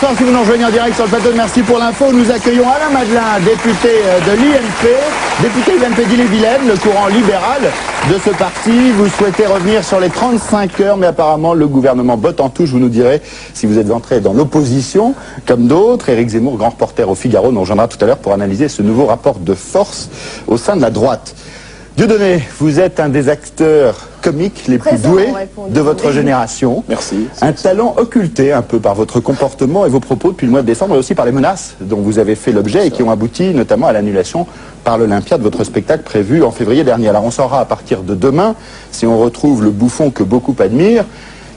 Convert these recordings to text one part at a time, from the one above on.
bonsoir si vous nous rejoignez en direct sur le plateau de Merci pour l'info. Nous accueillons Alain Madelin, député de l'INP, député de l'INP d'Ille-et-Vilaine, le courant libéral de ce parti. Vous souhaitez revenir sur les 35 heures, mais apparemment le gouvernement botte en touche. Vous nous direz si vous êtes entré dans l'opposition, comme d'autres. Éric Zemmour, grand reporter au Figaro, nous rejoindra tout à l'heure pour analyser ce nouveau rapport de force au sein de la droite. Dieudonné, vous êtes un des acteurs comiques les plus doués de votre génération. Merci. Un talent occulté un peu par votre comportement et vos propos depuis le mois de décembre, et aussi par les menaces dont vous avez fait l'objet et qui ont abouti notamment à l'annulation par l'Olympia de votre spectacle prévu en février dernier. Alors on saura à partir de demain si on retrouve le bouffon que beaucoup admirent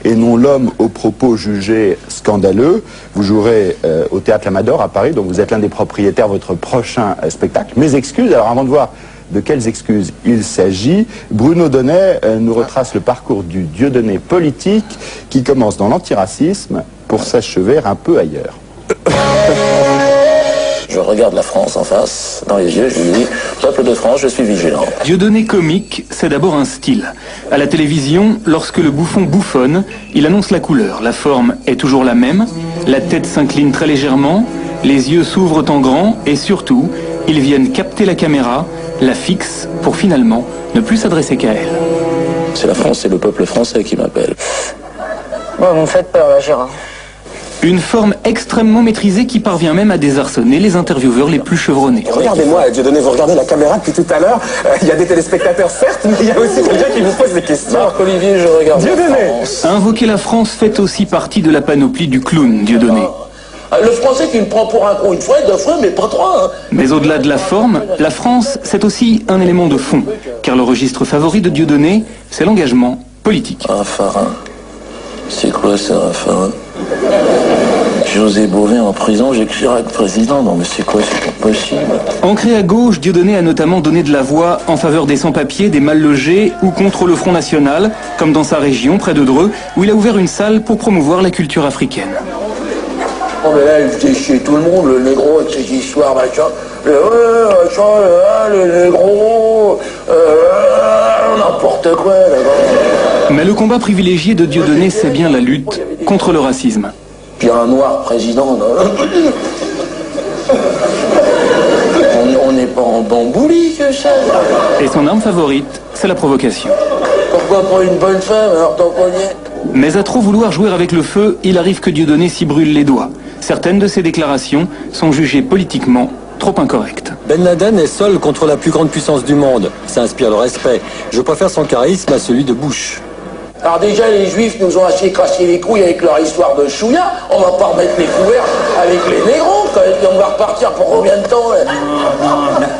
et non l'homme aux propos jugés scandaleux. Vous jouerez au Théâtre L'Amador à Paris, dont vous êtes l'un des propriétaires de votre prochain spectacle. Mes excuses, alors avant de voir de quelles excuses il s'agit, Bruno Donnet nous retrace le parcours du Dieudonné politique qui commence dans l'antiracisme pour s'achever un peu ailleurs. Je regarde la France en face, dans les yeux, je lui dis « Peuple de France, je suis vigilant ». Dieudonné comique, c'est d'abord un style. À la télévision, lorsque le bouffon bouffonne, il annonce la couleur. La forme est toujours la même, la tête s'incline très légèrement, les yeux s'ouvrent en grand et surtout, ils viennent capter la caméra, la fixent pour finalement ne plus s'adresser qu'à elle. C'est la France, c'est le peuple français qui m'appelle. Bon, vous me faites peur là, Gérard. Une forme extrêmement maîtrisée qui parvient même à désarçonner les intervieweurs les plus chevronnés. Regardez-moi, Dieudonné, vous regardez la caméra depuis tout à l'heure. Il y a des téléspectateurs, certes, mais il y a aussi quelqu'un qui vous pose des questions. Marc-Olivier, je regarde Dieudonné. la France. Invoquer la France fait aussi partie de la panoplie du clown, Dieudonné. Le français qui me prend pour un con une fois, deux fois, mais pas trois. Hein. Mais au-delà de la forme, la France, c'est aussi un élément de fond. Car le registre favori de Dieudonné, c'est l'engagement politique. Raffarin. C'est quoi ça, Raffarin? José Bové en prison, j'ai Chirac président. Non mais c'est quoi, c'est pas possible. Ancré à gauche, Dieudonné a notamment donné de la voix en faveur des sans-papiers, des mal-logés ou contre le Front National, comme dans sa région, près de Dreux, où il a ouvert une salle pour promouvoir la culture africaine. Oh mais là, il faisait chier tout le monde, le négro avec ses histoires, machin. Le négro, n'importe quoi, là-bas. Mais le combat privilégié de Dieudonné, c'est bien la lutte contre le racisme. Puis un noir président, non. On n'est pas en bambouli que ça. Et son arme favorite, c'est la provocation. Pourquoi pas une bonne femme, alors tant qu'on y est? Mais à trop vouloir jouer avec le feu, il arrive que Dieudonné s'y brûle les doigts. Certaines de ses déclarations sont jugées politiquement trop incorrectes. Ben Laden est seul contre la plus grande puissance du monde. Ça inspire le respect. Je préfère son charisme à celui de Bush. Alors déjà, les juifs nous ont assez cassé les couilles avec leur histoire de chouïa. On va pas remettre les couverts avec les négros. On va repartir pour combien de temps là?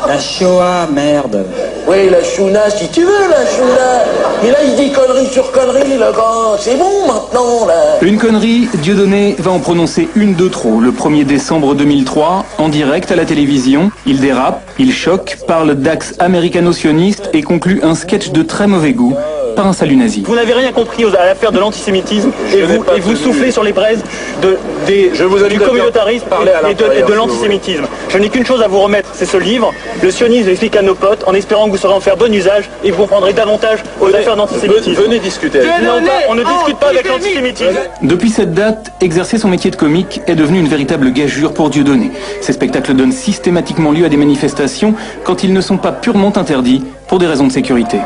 La Shoah, merde. Oui, la chouna, si tu veux, la chouna. Et là, il dit connerie sur connerie, le gars. C'est bon, maintenant, là. Une connerie, Dieudonné va en prononcer une de trop. Le 1er décembre 2003, en direct à la télévision, il dérape, il choque, parle d'axe américano-sioniste et conclut un sketch de très mauvais goût par un salut nazi. Vous n'avez rien compris à l'affaire de l'antisémitisme et vous soufflez sur les braises du communautarisme et de l'antisémitisme. Je n'ai qu'une chose à vous remettre, c'est ce livre. Le sionisme explique à nos potes en espérant que vous saurez en faire bon usage et vous comprendrez davantage aux affaires d'antisémitisme. Venez discuter. Non, on ne discute pas avec l'antisémitisme. Depuis cette date, exercer son métier de comique est devenu une véritable gageure pour Dieudonné. Ces spectacles donnent systématiquement lieu à des manifestations quand ils ne sont pas purement interdits pour des raisons de sécurité.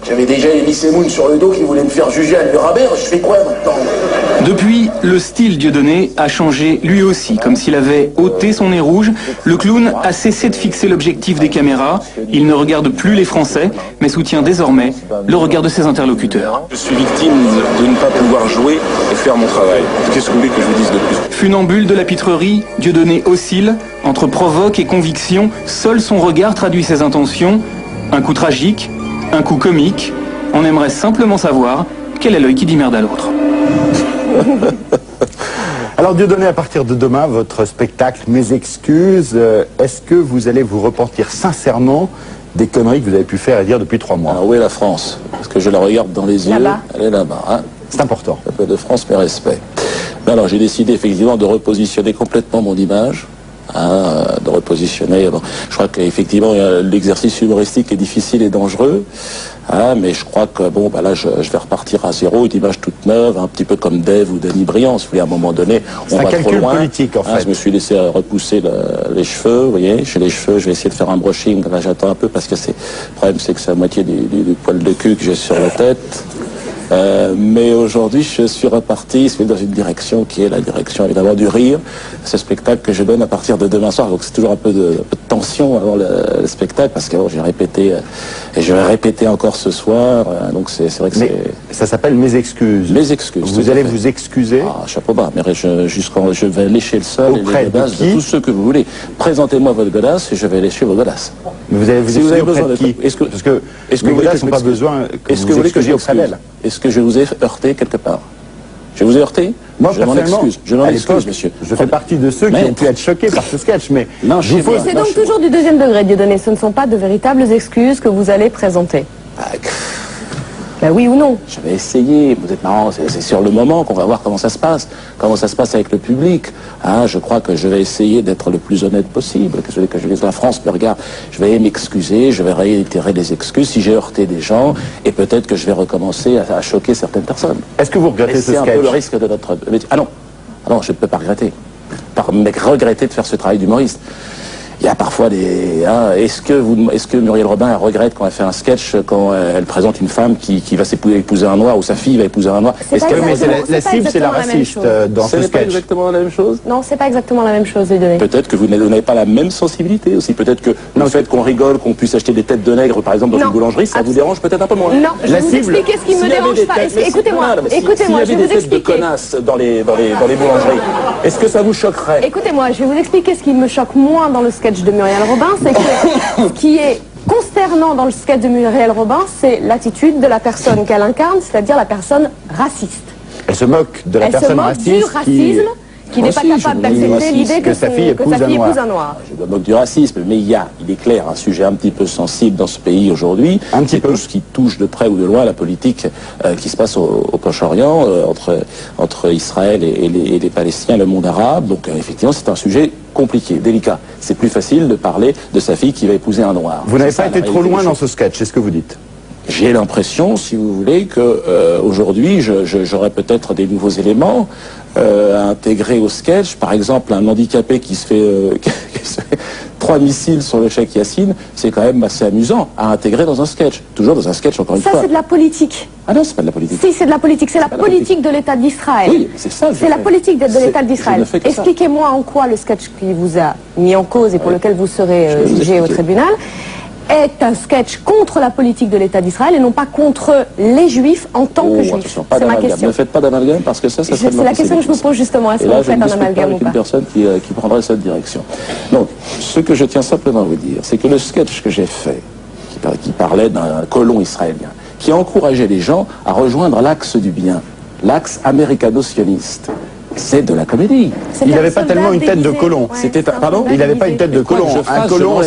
J'avais déjà Elie Semoun sur le dos qui voulait me faire juger à Nuremberg. Je fais quoi maintenant? Depuis, le style Dieudonné a changé lui aussi, comme s'il avait ôté son nez rouge. Le clown a cessé de fixer l'objectif des caméras. Il ne regarde plus les Français, mais soutient désormais le regard de ses interlocuteurs. Je suis victime de ne pas pouvoir jouer et faire mon travail. Qu'est-ce que vous voulez que je vous dise de plus? Funambule de la pitrerie, Dieudonné oscille. Entre provoque et conviction, seul son regard traduit ses intentions. Un coup tragique, un coup comique. On aimerait simplement savoir quel est l'œil qui dit merde à l'autre. Alors Dieudonné, à partir de demain, votre spectacle Mes excuses, est-ce que vous allez vous repentir sincèrement des conneries que vous avez pu faire et dire depuis 3 mois? Alors où est la France? Parce que je la regarde dans les yeux. Là-bas. Elle est là-bas. Hein. C'est important. Un peu de France, mais respect. Mais alors j'ai décidé effectivement de repositionner complètement mon image de repositionner. Bon, je crois qu'effectivement, l'exercice humoristique est difficile et dangereux. Mais je crois que bon, là, je vais repartir à zéro, une image toute neuve, un petit peu comme Dave ou Denis Briand. Si vous voulez, à un moment donné, on va trop loin. C'est un calcul politique, en fait. Je me suis laissé repousser les cheveux, vous voyez. J'ai les cheveux, je vais essayer de faire un brushing. Là, j'attends un peu parce que le problème, c'est que c'est la moitié du poil de cul que j'ai sur la tête. Mais aujourd'hui, je suis reparti dans une direction qui est la direction évidemment du rire. Ce spectacle que je donne à partir de demain soir, donc c'est toujours un peu de tension avant le spectacle parce que j'ai répété et je vais répéter encore ce soir. Donc c'est vrai que ça s'appelle Mes excuses. Mes excuses. Vous allez vous excuser. Chapeau bas. Mais je vais lécher le sol et les godasses de tous ceux que vous voulez. Présentez-moi votre godasse et je vais lécher vos godasses. Mais vous allez vous excuser auprès de qui? Parce que les godasses n'ont pas besoin que vous vous excusiez auprès d'elles. Est-ce que je vous ai heurté quelque part? Je vous ai heurté? Moi, personnellement, je m'en excuse, monsieur. Je fais partie de ceux qui ont pu être choqués par ce sketch, mais... C'est donc toujours du deuxième degré, Dieudonné. Ce ne sont pas de véritables excuses que vous allez présenter. Ben oui ou non? Je vais essayer, vous êtes marrant, c'est sur le moment qu'on va voir comment ça se passe avec le public. Je crois que je vais essayer d'être le plus honnête possible, que la France me regarde. Je vais m'excuser, je vais réitérer les excuses si j'ai heurté des gens, et peut-être que je vais recommencer à choquer certaines personnes. Est-ce que vous regrettez ce sketch? C'est un peu le risque de notre métier. Ah non, je ne peux pas regretter. Regretter de faire ce travail d'humoriste. Il y a parfois des... Est-ce que Muriel Robin regrette quand elle fait un sketch, quand elle présente une femme qui va épouser un noir, ou sa fille va épouser un noir? La cible, c'est la raciste dans ce sketch. Ce n'est pas exactement la même chose? Non, c'est pas exactement la même chose, Dieudonné. Peut-être que vous n'avez pas la même sensibilité aussi. Peut-être que le fait qu'on rigole, qu'on puisse acheter des têtes de nègre, par exemple, dans une boulangerie, ça vous dérange peut-être un peu moins. Non, je vais vous expliquer ce qui me dérange pas. Écoutez-moi, je vais vous expliquer. S'il y avait des têtes de connasses dans les boulangeries, est-ce que ça vous choquerait? Écoutez-moi, je vais vous expliquer ce qui me choque moins dans le sketch de Muriel Robin. C'est que ce qui est consternant dans le sketch de Muriel Robin, c'est l'attitude de la personne qu'elle incarne, c'est-à-dire la personne raciste. Elle se moque de la personne raciste. Elle se moque du racisme qui n'est pas capable d'accepter l'idée que sa fille épouse un noir. Je me moque du racisme, mais il est clair, un sujet un petit peu sensible dans ce pays aujourd'hui. C'est tout ce qui touche de près ou de loin la politique qui se passe au Proche-Orient, entre Israël et les Palestiniens, le monde arabe. Donc effectivement, c'est un sujet compliqué, délicat. C'est plus facile de parler de sa fille qui va épouser un noir. Vous n'avez pas été trop loin dans ce sketch, c'est ce que vous dites? J'ai l'impression, si vous voulez, que aujourd'hui, j'aurais peut-être des nouveaux éléments à intégrer au sketch. Par exemple, un handicapé qui se fait 3 missiles sur le Cheikh Yassine, c'est quand même assez amusant à intégrer dans un sketch. Toujours dans un sketch, encore une fois. Ça, c'est de la politique. Ah non, c'est pas de la politique. Si, c'est de la politique. C'est la politique de l'État d'Israël. Oui, c'est ça. C'est la politique de l'État d'Israël. Expliquez-moi en quoi le sketch qui vous a mis en cause et pour lequel vous serez jugé au tribunal est un sketch contre la politique de l'État d'Israël et non pas contre les Juifs en tant que Juifs. C'est ma question. Ne faites pas d'amalgame parce que ça serait c'est la question que je vous pose justement. Est-ce que vous faites un amalgame ou pas? Une personne qui prendrait cette direction. Donc, ce que je tiens simplement à vous dire, c'est que le sketch que j'ai fait, qui parlait d'un colon israélien, qui encourageait les gens à rejoindre l'axe du bien, l'axe américano-sioniste, c'est de la comédie. Il n'avait pas tellement une tête de colon. Pardon? Il n'avait pas une tête de colon. Un colon,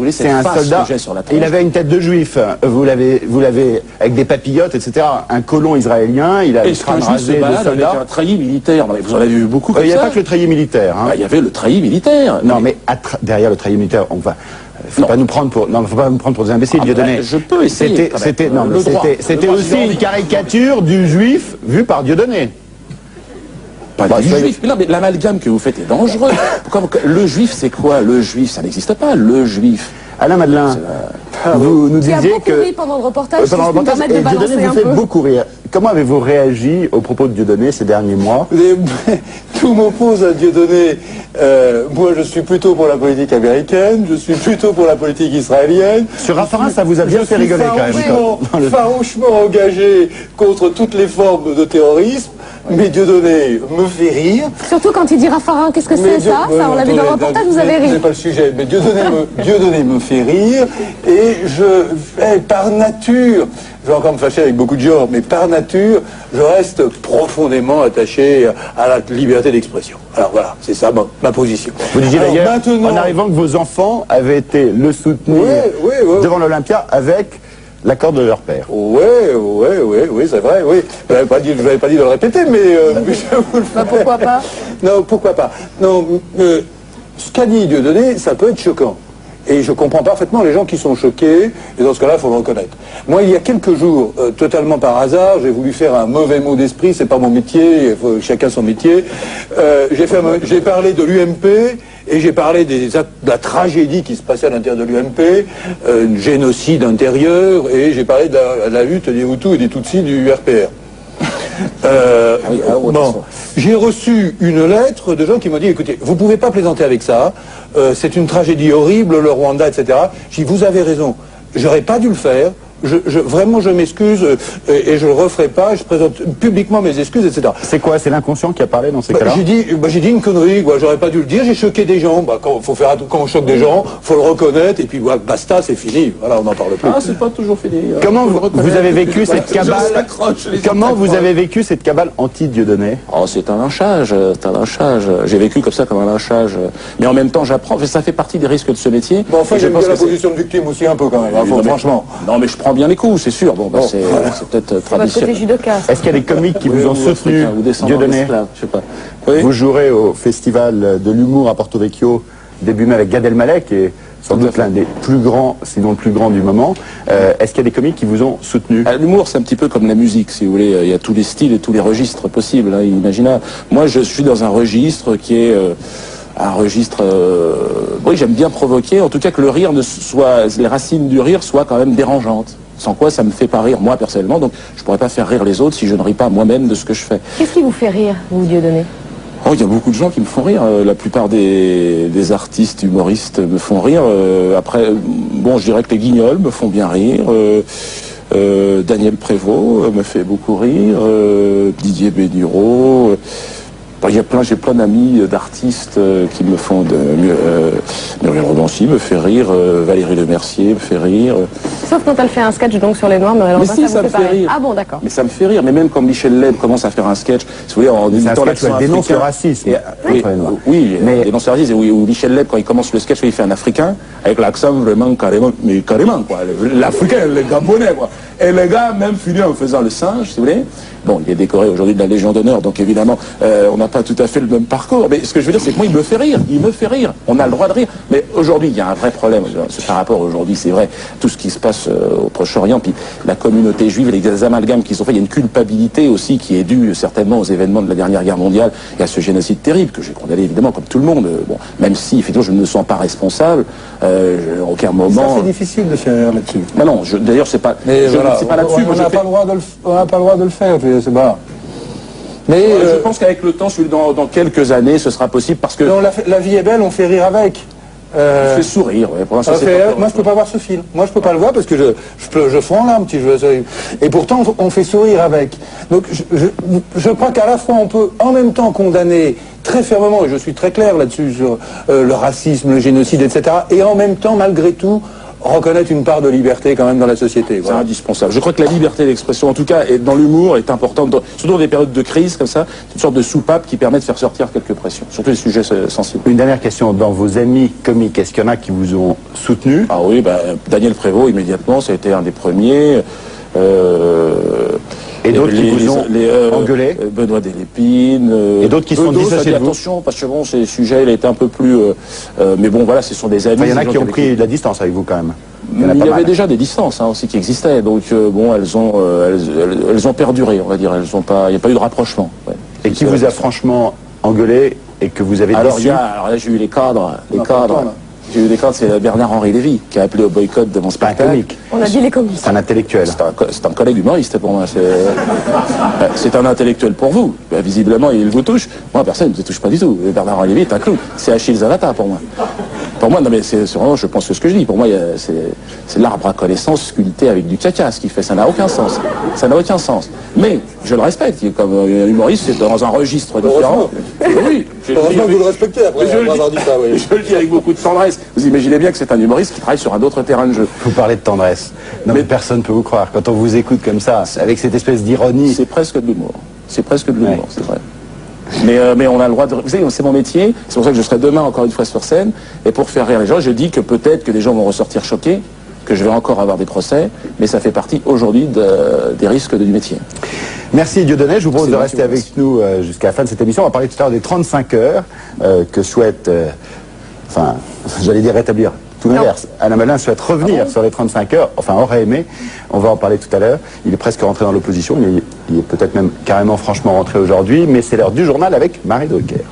c'est un soldat. Il avait une tête de juif. Vous l'avez avec des papillotes, etc. Un colon israélien, il a le crâne rasé de soldat. Avec un treillis militaire. Vous en avez vu beaucoup comme ça. Il n'y avait pas que le treillis militaire. Il y avait le treillis militaire. Non, mais derrière le treillis militaire, on va... faut pas nous prendre pour des imbéciles, Dieudonné. Je peux essayer. C'était aussi une caricature du juif vu par Dieudonné. Pas du juif. Mais non, mais l'amalgame que vous faites est dangereux. Le juif, c'est quoi? Le juif, ça n'existe pas. Le juif. Alain Madelin, vous nous disiez que... pendant le reportage, et Dieudonné vous fait beaucoup rire. Comment avez-vous réagi aux propos de Dieudonné ces derniers mois? Tout m'oppose à Dieudonné. Moi, je suis plutôt pour la politique américaine, je suis plutôt pour la politique israélienne. Sur Raffarin, ça vous a bien fait rigoler quand même. Farouchement engagé contre toutes les formes de terrorisme. Mais Dieudonné me fait rire. Surtout quand il dit Raffarin, qu'est-ce que c'est ça? On l'a vu dans le reportage, vous avez ri. C'est pas le sujet, mais Dieudonné me fait rire. Et par nature, je vais encore me fâcher avec beaucoup de gens, mais par nature, je reste profondément attaché à la liberté d'expression. Alors voilà, c'est ça ma position. Vous disiez d'ailleurs, en arrivant, que vos enfants avaient été le soutenir devant l'Olympia avec l'accord de leur père. Oui, c'est vrai, oui. Je n'avais pas dit de le répéter, mais je vous le fais. Pourquoi pas? Non, pourquoi pas? Non, ce qu'a dit Dieudonné, ça peut être choquant. Et je comprends parfaitement les gens qui sont choqués, et dans ce cas-là, il faut le reconnaître. Moi, il y a quelques jours, totalement par hasard, j'ai voulu faire un mauvais mot d'esprit, c'est pas mon métier, chacun son métier. J'ai parlé de l'UMP, et j'ai parlé de la tragédie qui se passait à l'intérieur de l'UMP, un génocide intérieur, et j'ai parlé de la lutte des Hutus et des Tutsis du RPR. Bon, j'ai reçu une lettre de gens qui m'ont dit, écoutez, vous pouvez pas plaisanter avec ça, c'est une tragédie horrible, le Rwanda, etc. J'ai dit, vous avez raison, j'aurais pas dû le faire, vraiment je m'excuse et je le referai pas, je présente publiquement mes excuses, etc. C'est quoi? C'est l'inconscient qui a parlé dans ces cas-là? J'ai dit une connerie, quoi. J'aurais pas dû le dire, j'ai choqué des gens. Quand on choque des gens, faut le reconnaître, et puis basta, c'est fini. Voilà, on n'en parle plus. Ah, c'est pas toujours fini. Comment vous avez vécu cette cabale? Comment vous avez vécu cette cabale anti-Dieudonné? Oh, c'est un lynchage, J'ai vécu comme ça, comme un lynchage. Mais en même temps, j'apprends, ça fait partie des risques de ce métier. Bon, enfin, j'aime bien la position de victime aussi un peu quand même, franchement. Non, mais je prends bien les coups, c'est sûr. Bon, c'est peut-être traditionnel. Est-ce qu'il y a des comiques qui vous ont soutenu, Dieudonné? Je sais pas. Oui. Vous jouerez au Festival de l'humour à Porto Vecchio début mai avec Gad Elmaleh, qui est sans doute l'un des plus grands, sinon le plus grand du moment. Est-ce qu'il y a des comiques qui vous ont soutenu? L'humour, c'est un petit peu comme la musique, si vous voulez. Il y a tous les styles et tous les registres possibles. Hein, imaginez. Moi, je suis dans un registre qui est un registre... oui, j'aime bien provoquer. En tout cas, que le rire les racines du rire soient quand même dérangeantes. Sans quoi, ça me fait pas rire, moi, personnellement. Donc, je pourrais pas faire rire les autres si je ne ris pas moi-même de ce que je fais. Qu'est-ce qui vous fait rire, vous, Dieudonné? Oh, il y a beaucoup de gens qui me font rire. La plupart des artistes humoristes me font rire. Après, bon, je dirais que les Guignols me font bien rire. Daniel Prévost me fait beaucoup rire. Didier Bénureau. J'ai plein d'amis d'artistes qui me font Muriel Romancy me fait rire, Valérie Lemercier me fait rire. Sauf quand elle fait un sketch donc sur les Noirs, Muriel Romancy, ça me fait rire. Ah bon, d'accord. Mais ça me fait rire. Mais même quand Michel Leb commence à faire un sketch, si vous voulez, en imitant l'accent africain. Dénonce le racisme. Oui, mais dénonce le racisme. Ou Michel Leb, quand il commence le sketch, il fait un africain avec l'accent vraiment carrément, quoi. L'africain, le gabonais, quoi. Et le gars même finit en faisant le singe, si vous voulez. Bon, il est décoré aujourd'hui de la Légion d'honneur, donc évidemment, on n'a pas tout à fait le même parcours. Mais ce que je veux dire, c'est que moi, il me fait rire. On a le droit de rire. Mais aujourd'hui, il y a un vrai problème. Par rapport aujourd'hui, c'est vrai, tout ce qui se passe au Proche-Orient, puis la communauté juive, les amalgames qui sont faits, il y a une culpabilité aussi qui est due certainement aux événements de la dernière guerre mondiale et à ce génocide terrible que j'ai condamné évidemment comme tout le monde. Bon, même si effectivement je ne me sens pas responsable, à aucun moment. Ça c'est difficile de faire rire là-dessus. Ben non, d'ailleurs c'est pas. C'est pas là-dessus. On n'a pas le droit de le faire. C'est pas. Mais je pense qu'avec le temps, dans quelques années, ce sera possible parce que. Non, la vie est belle, on fait rire avec. Je fais sourire, ouais. Pour l'instant, moi, je peux pas voir ce film. Moi, je peux pas le voir parce que je fonds en larmes. Et pourtant, on fait sourire avec. Donc, je crois qu'à la fois, on peut en même temps condamner très fermement, et je suis très clair là-dessus, sur le racisme, le génocide, etc. Et en même temps, malgré tout, reconnaître une part de liberté quand même dans la société. Voilà. C'est indispensable. Je crois que la liberté d'expression, en tout cas, dans l'humour, est importante, surtout dans des périodes de crise comme ça. C'est une sorte de soupape qui permet de faire sortir quelques pressions, surtout les sujets sensibles. Une dernière question. Dans vos amis comiques, est-ce qu'il y en a qui vous ont soutenu? Ah oui, Daniel Prévost, immédiatement, ça a été un des premiers. Et d'autres qui vous ont engueulé? Benoît Delépine. Et d'autres qui sont dissociés de vous? Attention, parce que bon, ces sujets, il a été un peu plus... mais bon, voilà, ce sont des amis. Il y en a qui ont pris de la distance avec vous quand même. Il y avait déjà des distances aussi qui existaient. Donc, bon, elles ont perduré, on va dire. Il n'y a pas eu de rapprochement. Ouais. Et qui vous a franchement engueulé et que vous avez déçu? Alors là, j'ai eu les cadres. J'ai eu des cadres, c'est Bernard-Henri Lévy qui a appelé au boycott de mon spectacle. On a dit les comiques. C'est un intellectuel. C'est un collègue humoriste pour moi. C'est un intellectuel pour vous. Visiblement, il vous touche. Moi, personne ne me touche pas du tout. Bernard-Henri Lévy est un clown. C'est Achille Zavata pour moi. Pour moi, non mais c'est vraiment, je pense que ce que je dis, pour moi, c'est l'arbre à connaissance sculpté avec du caca, ce qu'il fait, ça n'a aucun sens. Ça n'a aucun sens. Mais, je le respecte, comme humoriste, c'est dans un registre différent. Oui, heureusement que vous le respectez après avoir dit ça, oui. Je le dis avec beaucoup de tendresse. Vous imaginez bien que c'est un humoriste qui travaille sur un autre terrain de jeu. Vous parlez de tendresse. Non mais personne ne peut vous croire. Quand on vous écoute comme ça, avec cette espèce d'ironie. C'est presque de l'humour. C'est presque de l'humour, c'est vrai. Mais on a le droit de... Vous savez, c'est mon métier, c'est pour ça que je serai demain encore une fois sur scène, et pour faire rire les gens, je dis que peut-être que des gens vont ressortir choqués, que je vais encore avoir des procès, mais ça fait partie aujourd'hui des risques du métier. Merci Dieudonné, je vous propose de rester avec nous jusqu'à la fin de cette émission. On va parler tout à l'heure des 35 heures que souhaite enfin, j'allais dire rétablir. Tout l'inverse. Alain Malin souhaite revenir sur les 35 heures, enfin aurait aimé, on va en parler tout à l'heure. Il est presque rentré dans l'opposition, il est peut-être même carrément franchement rentré aujourd'hui, mais c'est l'heure du journal avec Marie Drucker.